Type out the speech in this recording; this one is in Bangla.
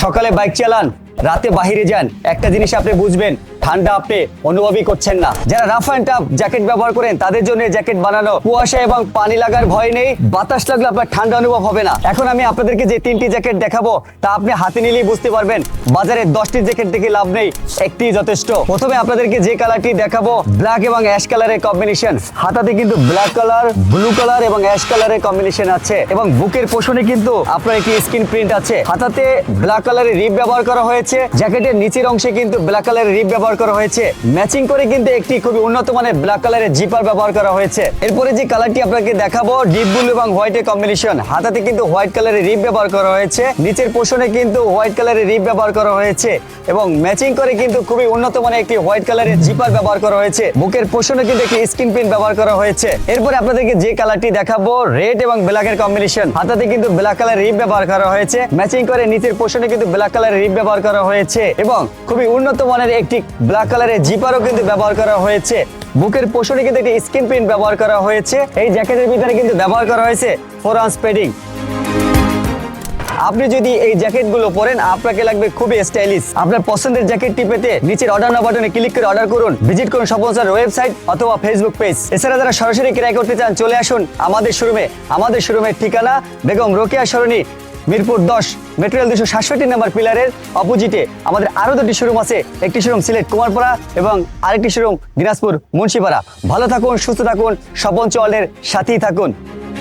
সকালে বাইক চালান, রাতে বাহিরে যান, একটা জিনিস আপনি বুঝবেন, ঠান্ডা আপনি অনুভবই করছেন না। যারা রাফ অ্যান্ড টাফ জ্যাকেট ব্যবহার করেন তাদের জন্য জ্যাকেট বানানো। কুয়াশা এবং পানি লাগার ভয় নেই, বাতাস লাগলে আপনার ঠান্ডা অনুভব হবে না। এখন আমি আপনাদেরকে যে 3টি জ্যাকেট দেখাবো তা আপনি হাতে নিলেই বুঝতে পারবেন বাজারে 10টি জ্যাকেট দেখে লাভ নেই, একটি যথেষ্ট। প্রথমে আপনাদেরকে যে কালারটি দেখাবো ব্ল্যাক এবং অ্যাশ কালারের কম্বিনেশন। হাতাতে কিন্তু ব্ল্যাক কালার, ব্লু কালার এবং অ্যাশ কালারের কম্বিনেশন আছে এবং বুকের পোষণে কিন্তু আপনার একটি স্ক্রিন প্রিন্ট আছে। হাতাতে ব্ল্যাক কালারের রিপ ব্যবহার করা হয়েছে, জ্যাকেটের নিচের অংশে কিন্তু ব্ল্যাক কালারের রিপ ব্যবহার করা হয়েছে। ম্যাচিং করে কিন্তু একটি খুবই উন্নত মানের ব্ল্যাক কালারের জিপার ব্যবহার করা হয়েছে। এরপরে যে কালারটি আপনাকে দেখাবো ডিপ ব্লু এবং হোয়াইটের কম্বিনেশন। হাতাতে কিন্তু হোয়াইট কালারের রিপ ব্যবহার করা হয়েছে, নিচের পোষণে কিন্তু হোয়াইট কালারের রিপ ব্যবহার করা হয়েছে এবং ম্যাচিং করে কিন্তু খুবই উন্নত মানের একটি হোয়াইট কালারের জিপার ব্যবহার করা হয়েছে। বুকের পোষণে কিন্তু একটি স্ক্রিন প্রিন্ট ব্যবহার করা হয়েছে। এরপরে আপনাদেরকে যে কালারটি দেখাবো রেড এবং ব্ল্যাকের কম্বিনেশন। হাতাতে কিন্তু ব্ল্যাক কালারের রিপ ব্যবহার করা হয়েছে, ম্যাচিং করে নিচের পোষণে কিন্তু ব্ল্যাক কালারের রিপ ব্যবহার করা হয়েছে এবং খুবই উন্নত মানের একটি ব্ল্যাক কালারের জিপারও কিন্তু ব্যবহার করা হয়েছে। বুকের পোষণে কিন্তু একটি স্ক্রিন প্রিন্ট ব্যবহার করা হয়েছে। এই জ্যাকেটের ভিতরে কিন্তু ব্যবহার করা হয়েছে 4 আউন্স প্যাডিং। আপনি যদি এই জ্যাকেটগুলো পরেন আপনাকে লাগবে খুবই স্টাইলিশ। আপনার পছন্দের জ্যাকেটটি পেতে নিচের অর্ডার নাও বাটনে ক্লিক করে অর্ডার করুন, ভিজিট করুন স্বপনস্যার ওয়েবসাইট অথবা ফেসবুক পেজ। এছাড়া যারা সরাসরি ক্রয় করতে চান চলে আসুন আমাদের শোরুমে। আমাদের শোরুমের ঠিকানা বেগম রোকেয়া সরণি, মিরপুর 10, মেটেরিয়াল 267 নাম্বার পিলারের অপোজিটে। আমাদের আরো 2টি শোরুম আছে, একটি শোরুম সিলেট কুমারপাড়া এবং আরেকটি শোরুম দিনাজপুর মুন্সিপাড়া। ভালো থাকুন, সুস্থ থাকুন, স্বপন ওয়ার্ল্ডের সাথেই থাকুন।